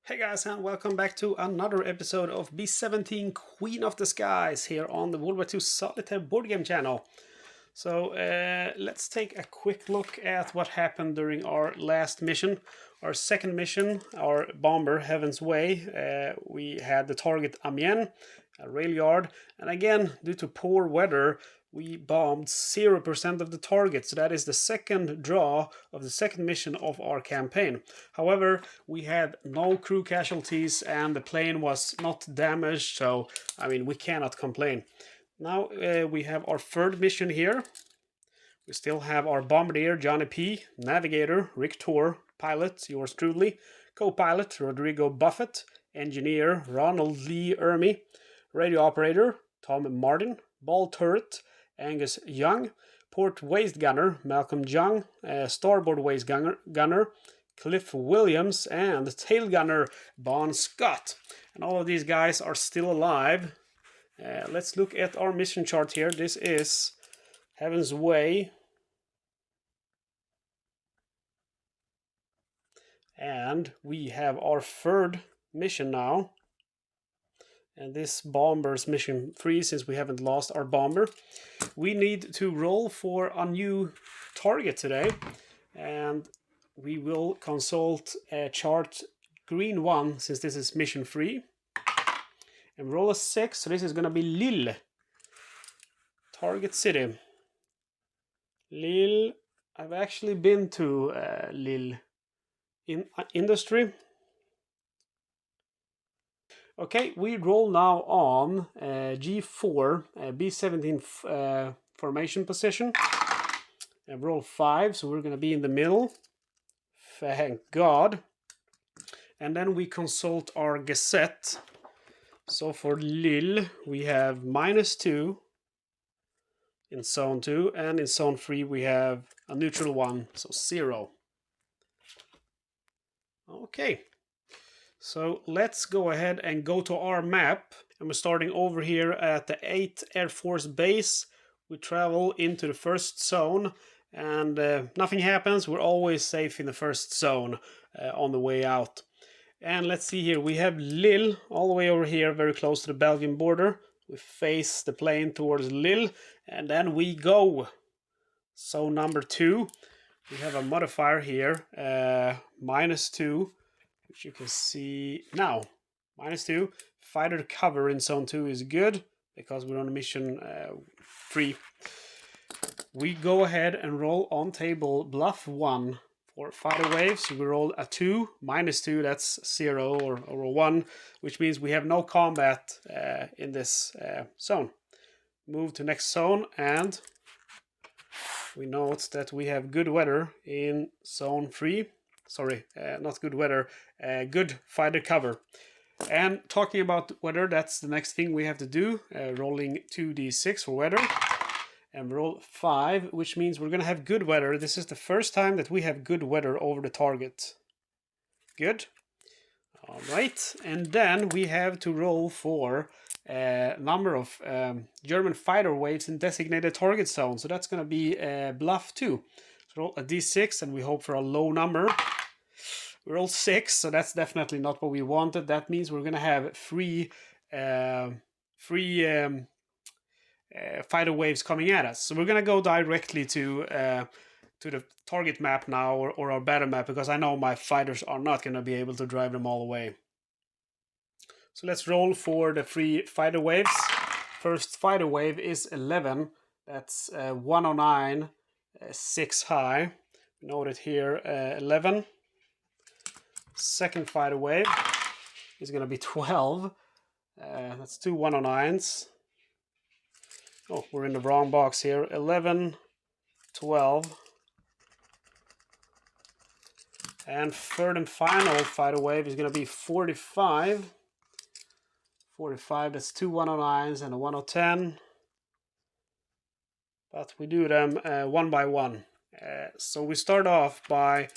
Hey guys, and welcome back to another episode of B-17 Queen of the Skies here on the World War II Solitaire board game channel. So let's take a quick look at what happened during our last mission. Our second mission, our bomber Heaven's Way, we had the target Amiens, a rail yard, and again, due to poor weather, we bombed 0% of the target. So that is the second draw of the second mission of our campaign. However, we had no crew casualties and the plane was not damaged, so I mean, we cannot complain. Now we have our third mission here. We still have our bombardier Johnny P, navigator Rick Tor, pilot yours truly, co-pilot Rodrigo Buffett, engineer Ronald Lee Ermy, radio operator Tom Martin, ball turret Angus Young, port waist gunner Malcolm Young, starboard waist gunner Cliff Williams, and tail gunner Bon Scott. And all of these guys are still alive. Let's look at our mission chart here. This is Heaven's Way. And we have our third mission now. And this bomber's mission 3, since we haven't lost our bomber. We need to roll for a new target today. And we will consult chart green 1, since this is mission 3. And roll a 6, so this is going to be Lille. Target city. Lille. I've actually been to Lille in industry. Okay, we roll now on G4, B-17 formation position. And roll 5, so we're going to be in the middle. Thank God. And then we consult our Gazette. So for Lille, we have -2 in zone 2, and in zone 3 we have a neutral 1, so 0. Okay, so let's go ahead and go to our map. And we're starting over here at the 8th Air Force Base. We travel into the first zone, and nothing happens. We're always safe in the first zone on the way out. And let's see here, we have Lille all the way over here, very close to the Belgian border. We face the plane towards Lille, and then we go. Zone number 2, we have a modifier here, -2, which you can see now. -2, fighter cover in zone 2 is good, because we're on mission 3. We go ahead and roll on table bluff 1. For fighter waves, we roll a 2, -2, that's 0 or 1, which means we have no combat in this zone. Move to next zone, and we note that we have good weather in zone 3. Sorry, not good weather, good fighter cover. And talking about weather, that's the next thing we have to do. Rolling 2d6 for weather. And roll 5, which means we're going to have good weather. This is the first time that we have good weather over the target. Good. All right. And then we have to roll for a number of German fighter waves in designated target zone. So that's going to be bluff 2. So roll a d6 and we hope for a low number. We roll 6, so that's definitely not what we wanted. That means we're going to have three fighter waves coming at us. So we're going to go directly to the target map now, or our battle map, because I know my fighters are not going to be able to drive them all the way. So let's roll for the 3 fighter waves. First fighter wave is 11. That's 109, 6 high. Note it here, 11. Second fighter wave is going to be 12. That's 2 109s. Oh, we're in the wrong box here. 11, 12. And third and final fighter wave is going to be 45. 45, that's 2 109s and a 110. But we do them one by one. So we start off by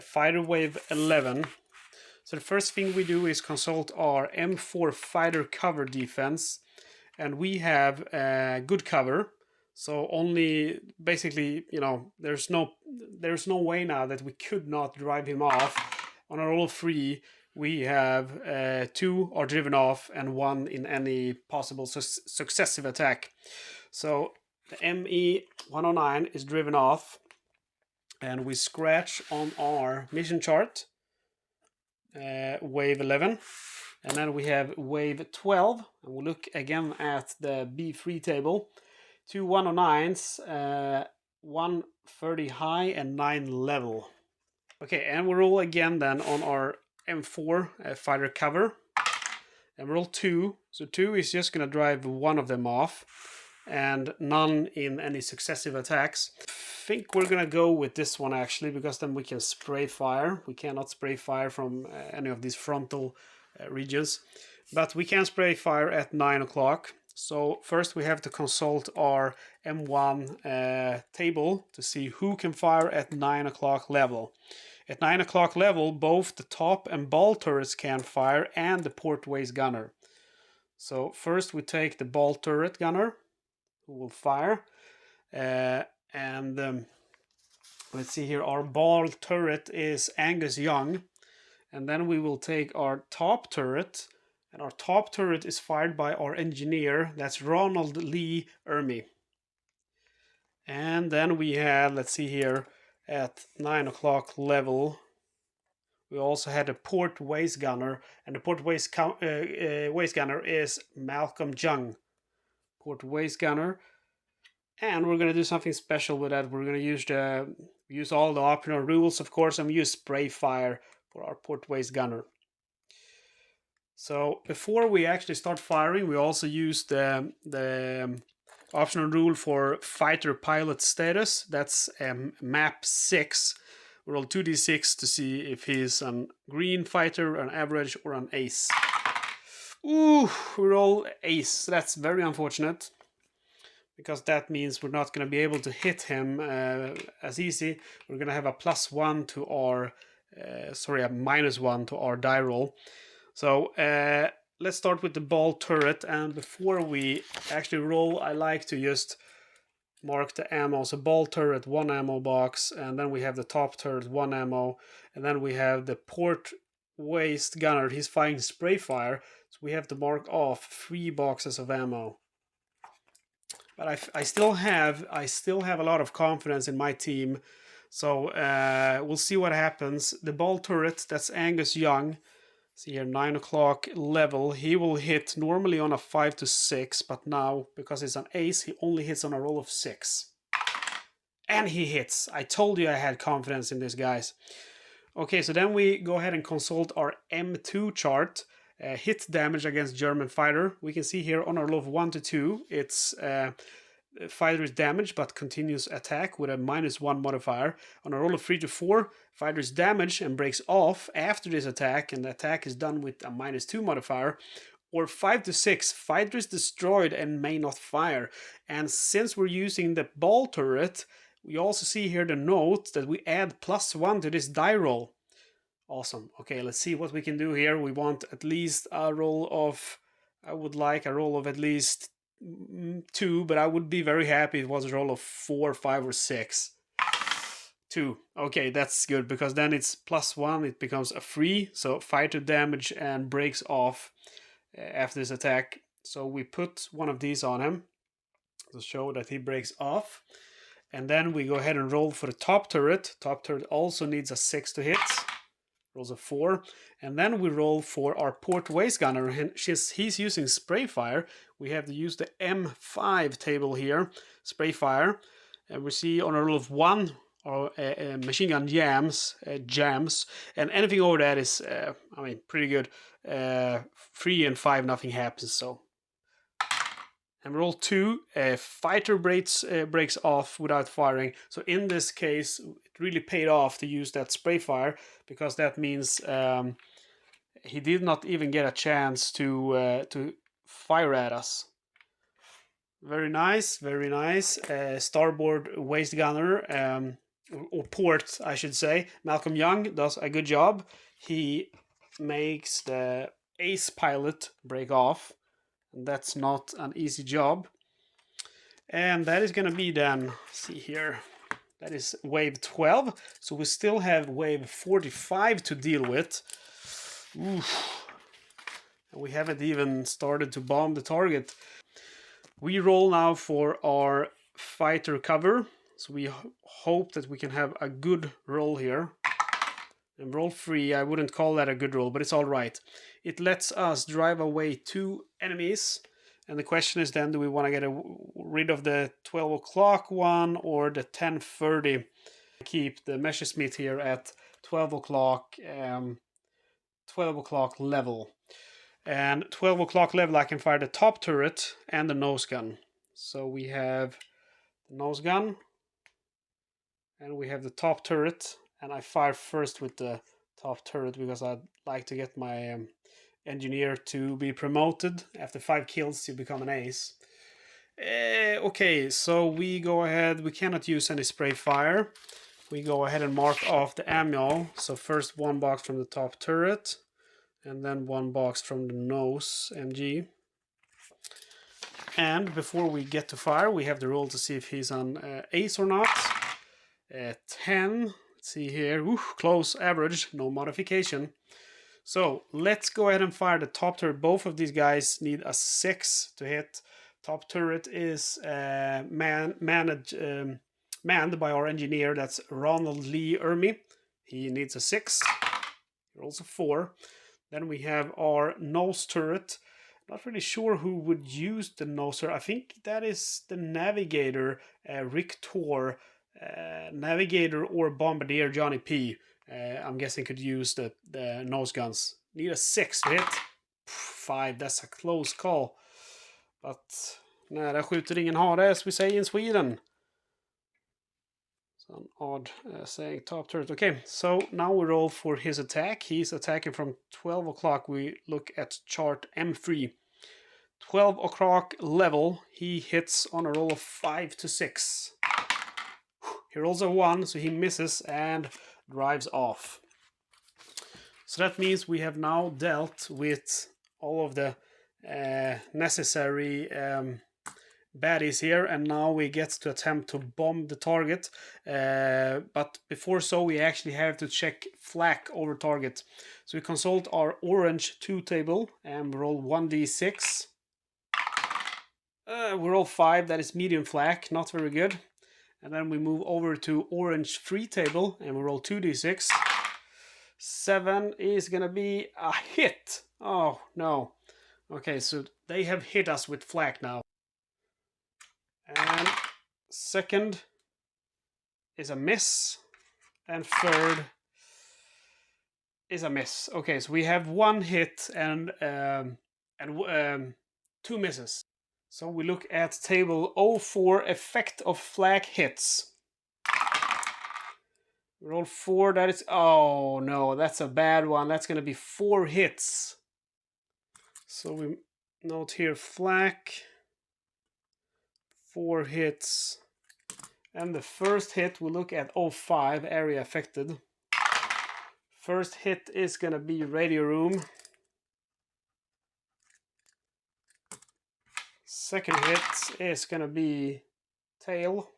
fighter wave 11. So the first thing we do is consult our M4 fighter cover defense. And we have good cover, so only basically, you know, there's no way now that we could not drive him off. On a roll 3, we have 2 are driven off and 1 in any possible successive attack. So the ME-109 is driven off, and we scratch on our mission chart wave 11, and then we have wave 12, and we'll look again at the B3 table. 2 109s, 130 high and 9 level. Okay, and we roll again then on our M4 fighter cover, and roll 2. So 2 is just gonna drive one of them off, and none in any successive attacks. I think we're gonna go with this one actually, because then we can spray fire. We cannot spray fire from any of these frontal regions, but we can spray fire at 9 o'clock. So first we have to consult our M1 table to see who can fire at 9 o'clock level. At 9 o'clock level, both the top and ball turrets can fire, and the portways gunner. So first we take the ball turret gunner, who will fire. Let's see here, our ball turret is Angus Young. And then we will take our top turret, and our top turret is fired by our engineer, that's Ronald Lee Ermy. And then we have, let's see here, at 9 o'clock level, we also had a port waist gunner, and the port waist gunner is Malcolm Young. Port waist gunner. And we're going to do something special with that. We're going to use all the optional rules, of course, and use spray fire for our port waist gunner. So before we actually start firing, we also use the optional rule for fighter pilot status. That's map 6. We roll 2d6 to see if he's a green fighter, an average, or an ace. Ooh, we roll ace. That's very unfortunate, because that means we're not going to be able to hit him as easy. We're going to have a +1 to our, a -1 to our die roll. So let's start with the ball turret, and before we actually roll, I like to just mark the ammo. So ball turret, 1 ammo box, and then we have the top turret, 1 ammo, and then we have the port waist gunner. He's firing spray fire, so we have to mark off 3 boxes of ammo. But I still have a lot of confidence in my team, so we'll see what happens. The ball turret, that's Angus Young. See here, 9 o'clock level. He will hit normally on a 5 to 6, but now, because it's an ace, he only hits on a roll of 6. And he hits. I told you I had confidence in this, guys. Okay, so then we go ahead and consult our M2 chart. Hit damage against German fighter. We can see here on our roll of 1 to 2, it's fighter is damaged but continues attack with a -1 modifier. On a roll of 3 to 4, fighter is damaged and breaks off after this attack, and the attack is done with a -2 modifier. Or 5 to 6, fighter is destroyed and may not fire. And since we're using the ball turret, we also see here the note that we add +1 to this die roll. Awesome. Okay, let's see what we can do here. We want at least a roll of, I would like a roll of at least 2, but I would be very happy if it was a roll of 4, 5, or 6. 2. Okay, that's good, because then it's +1, it becomes a 3, so fighter damage and breaks off after this attack. So we put one of these on him to show that he breaks off. And then we go ahead and roll for the top turret. Top turret also needs a 6 to hit. Rolls a 4, and then we roll for our port waist gunner, and he's using spray fire. We have to use the M5 table here, spray fire, and we see on a roll of 1 or machine gun jams, and anything over that is, pretty good. 3 and 5, nothing happens. So, and roll 2, fighter breaks off without firing. So in this case, it really paid off to use that spray fire, because that means he did not even get a chance to fire at us. Very nice, very nice. Starboard waist gunner, or port, I should say. Malcolm Young does a good job. He makes the ace pilot break off. That's not an easy job. And that is going to be then, see here, that is wave 12. So we still have wave 45 to deal with. Oof. And we haven't even started to bomb the target. We roll now for our fighter cover. So we hope that we can have a good roll here. And roll 3, I wouldn't call that a good roll, but it's alright. It lets us drive away 2 enemies. And the question is then, do we want to get rid of the 12 o'clock one or the 10:30? Keep the Messerschmitt here at 12 o'clock, 12 o'clock level. And 12 o'clock level, I can fire the top turret and the nose gun. So we have the nose gun, and we have the top turret. And I fire first with the top turret because I'd like to get my engineer to be promoted. After 5 kills, you become an ace. Okay, so we go ahead. We cannot use any spray fire. We go ahead and mark off the ammo. So first 1 box from the top turret, and then 1 box from the nose MG. And before we get to fire, we have the roll to see if he's on ace or not. 10. Let's see here. Ooh, close, average, no modification. So let's go ahead and fire the top turret. Both of these guys need a 6 to hit. Top turret is manned by our engineer. That's Ronald Lee Ermy. He needs a 6. He rolls a 4. Then we have our nose turret. Not really sure who would use the nose turret. I think that is the navigator, Rick Tor. Navigator or bombardier Johnny P. I'm guessing could use the nose guns. Need a 6 to hit. 5, that's a close call. But nära skjuter ingen hare, as we say in Sweden. So an odd saying, top turret. Okay, so now we roll for his attack. He's attacking from 12 o'clock. We look at chart M3. 12 o'clock level. He hits on a roll of 5 to 6. He rolls a 1, so he misses and drives off. So that means we have now dealt with all of the necessary baddies here, and now we get to attempt to bomb the target. But before so, we actually have to check flak over target. So we consult our orange 2 table and roll 1d6. We roll 5, that is medium flak, not very good. And then we move over to orange 3 table and we roll 2d6. 7 is gonna be a hit. Oh no. Okay, so they have hit us with flak now. And second is a miss. And third is a miss. Okay, so we have 1 hit and 2 misses. So we look at table 04, effect of flak hits. Roll 4, that is, oh no, that's a bad one. That's going to be 4 hits. So we note here flak, 4 hits. And the first hit, we look at 05, area affected. First hit is going to be radio room. Second hit is going to be tail.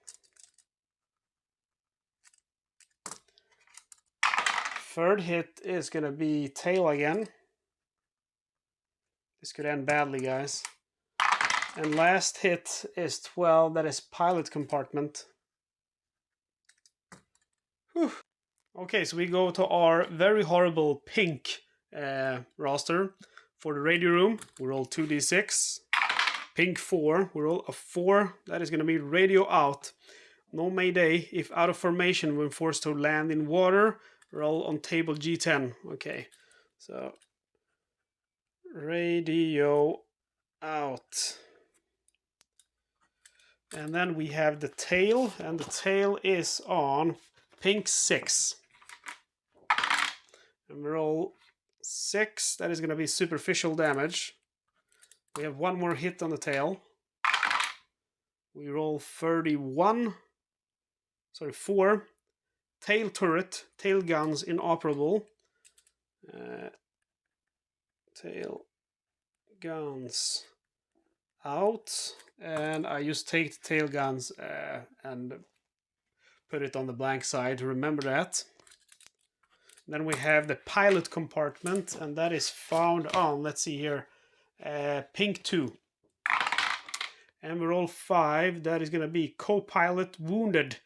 Third hit is going to be tail again. This could end badly, guys. And last hit is 12. That is pilot compartment. Whew. Okay, so we go to our very horrible pink roster. For the radio room, we roll 2d6. Pink 4, we roll a 4. That is going to be radio out. No mayday. If out of formation, when forced to land in water, roll on table G10. Okay, so radio out. And then we have the tail, and the tail is on pink 6. And we roll 6. That is going to be superficial damage. We have 1 more hit on the tail. We roll 31. Sorry, 4. Tail turret, tail guns inoperable. Tail guns out. And I just take the tail guns and put it on the blank side. Remember that. Then we have the pilot compartment, and that is found on, let's see here, pink 2. And we roll 5. That is going to be co-pilot wounded.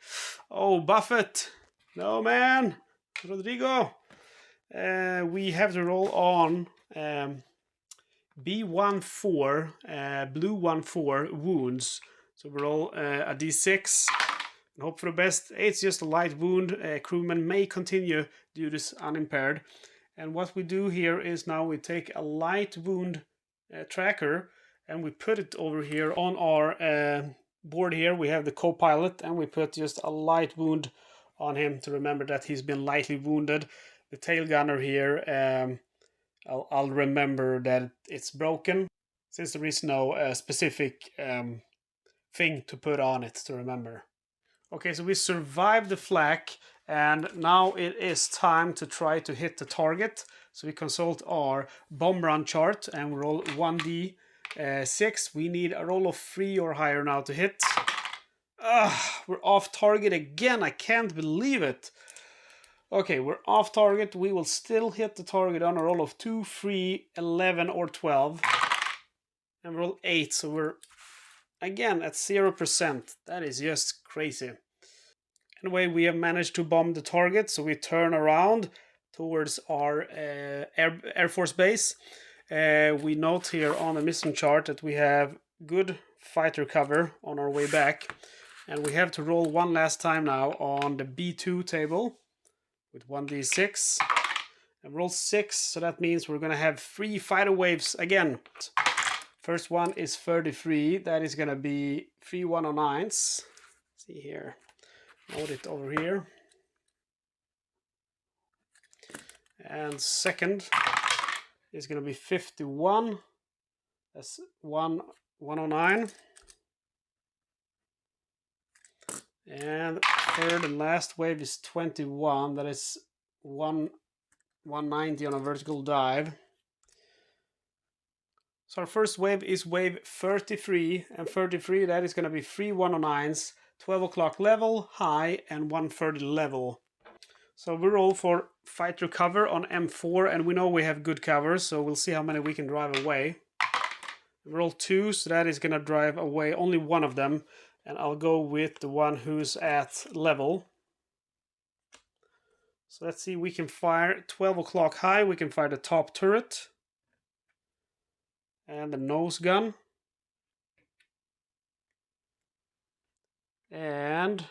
Oh, Buffett. No, man. Rodrigo. We have to roll on B-14, blue 1-4 wounds. So we roll a D6 and hope for the best. It's just a light wound. Crewman may continue duties unimpaired. And what we do here is now we take a light wound tracker and we put it over here on our board here. We have the co-pilot and we put just a light wound on him to remember that he's been lightly wounded. The tail gunner here, I'll remember that it's broken since there is no specific thing to put on it to remember. Okay, so we survived the flak and now it is time to try to hit the target. So we consult our bomb run chart and we roll 1d6. We need a roll of 3 or higher now to hit. We're off target again. I can't believe it. Okay, we're off target. We will still hit the target on a roll of 2, 3, 11 or 12. And roll 8, so we're again at 0%. That is just crazy. Anyway, we have managed to bomb the target, so we turn around towards our Air Force base. We note here on the mission chart that we have good fighter cover on our way back. And we have to roll one last time now on the B2 table with 1d6. And roll 6, so that means we're going to have 3 fighter waves again. First one is 33. That is going to be 3 109s. Let's see here. Note it over here. And second is going to be 51. That's 109. And third and last wave is 21. That is 190 on a vertical dive. So our first wave is wave 33. And 33, that is going to be 3 109s, 12 o'clock level, high, and 130 level. So we roll for fighter cover on M4, and we know we have good cover, so we'll see how many we can drive away. We roll 2, so that is going to drive away only one of them, and I'll go with the one who's at level. So let's see, we can fire 12 o'clock high, we can fire the top turret, and the nose gun. And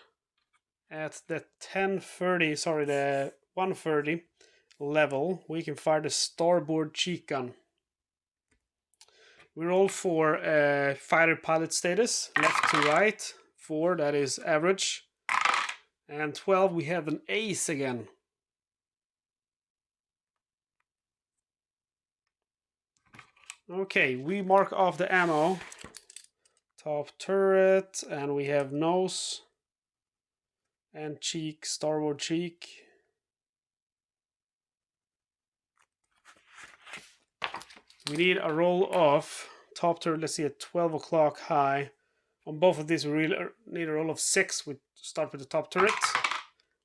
at the 130 level, we can fire the starboard cheek gun. We roll for fighter pilot status, left to right. 4, that is average. And 12, we have an ace again. Okay, we mark off the ammo. Top turret, and we have nose and cheek, starboard cheek. We need a roll of top turret, let's see, at 12 o'clock high. On both of these, we really need a roll of 6. We start with the top turret.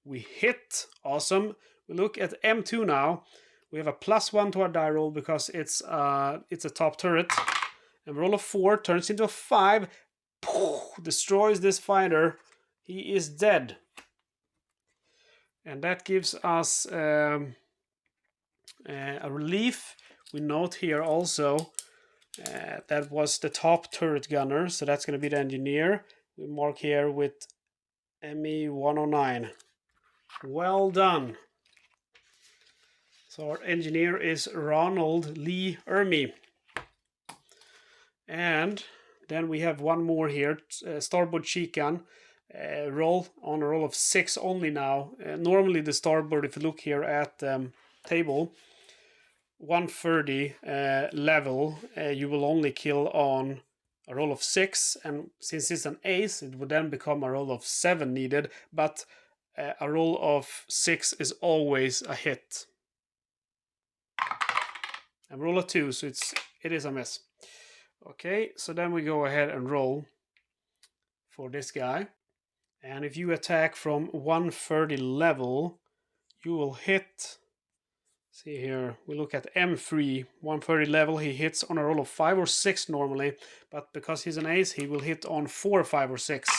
We hit, awesome. We look at M2 now. We have a +1 to our die roll because it's a top turret. And roll of 4 turns into a 5. Destroys this fighter. He is dead. And that gives us a relief. We note here also that was the top turret gunner. So that's going to be the engineer. We mark here with ME 109. Well done. So our engineer is Ronald Lee Ermey. And then we have one more here, starboard cheek gun. Roll on a roll of 6 only now. Normally the starboard, if you look here at table, 130 level, you will only kill on a roll of 6. And since it's an ace, it would then become a roll of 7 needed. But a roll of 6 is always a hit. And roll of 2, so it is a miss. Okay, so then we go ahead and roll for this guy. And if you attack from 130 level, you will hit See here, we look at M3, 130 level. He hits on a roll of 5 or 6 normally, but because he's an ace, he will hit on 4, 5, or 6.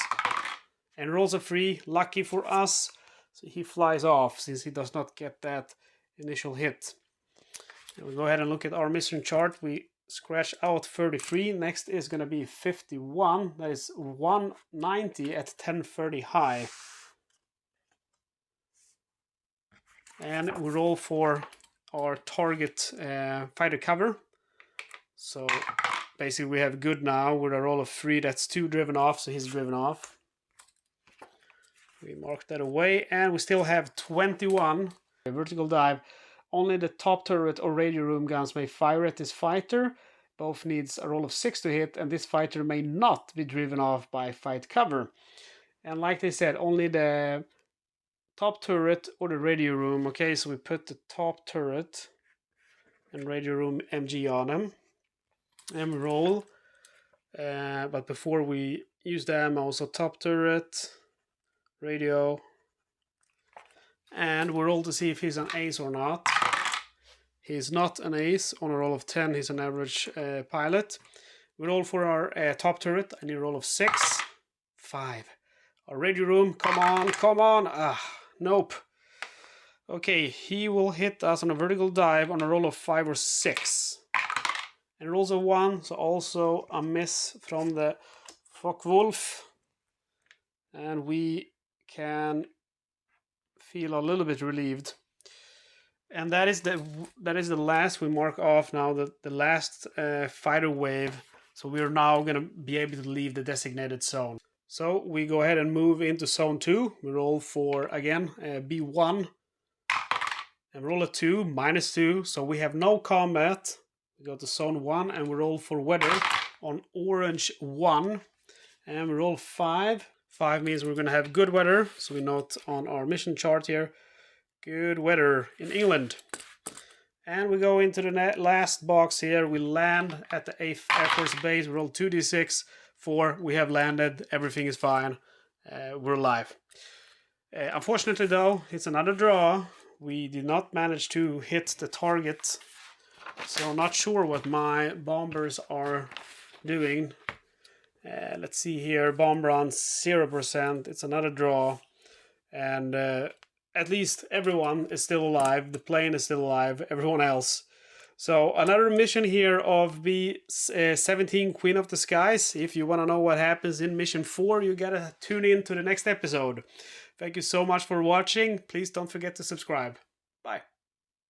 And rolls a 3, lucky for us. So he flies off since he does not get that initial hit. And we go ahead and look at our mission chart. We scratch out 33. Next is going to be 51. That is 190 at 1030 high. And we roll for our target fighter cover. So basically we have good now with a roll of 3. That's 2 driven off, so he's driven off. We mark that away, and we still have 21. A vertical dive. Only the top turret or radio room guns may fire at this fighter. Both needs a roll of 6 to hit, and this fighter may not be driven off by fight cover. And like they said, only the top turret or the radio room. Okay, so we put the top turret and radio room MG on them. And we roll. But before we use them, also top turret, radio, and we roll to see if he's an ace or not. He's not an ace. On a roll of 10, he's an average pilot. We roll for our top turret. I need a roll of 6. 5. Our radio room, come on, come on. Nope. Okay, he will hit us on a vertical dive on a roll of 5 or 6. And rolls a 1, so also a miss from the Focke-Wulf. And we can feel a little bit relieved. And that is the last. We mark off now the last fighter wave. So we are now going to be able to leave the designated zone. So we go ahead and move into zone 2. We roll for, again, B1. And roll a 2, -2. So we have no combat. We go to zone 1 and we roll for weather on orange 1. And we roll 5. 5 means we're going to have good weather. So we note on our mission chart here, good weather in England. And we go into the last box here. We land at the 8th Air Force Base. We roll 2d6. 4. We have landed. Everything is fine. We're alive. Unfortunately, though, it's another draw. We did not manage to hit the target. So not sure what my bombers are doing. Let's see here, bomb run 0%. It's another draw, and at least everyone is still alive. The plane is still alive. Everyone else. So another mission here of B-17 Queen of the Skies. If you want to know what happens in mission 4, you gotta tune in to the next episode. Thank you so much for watching. Please don't forget to subscribe.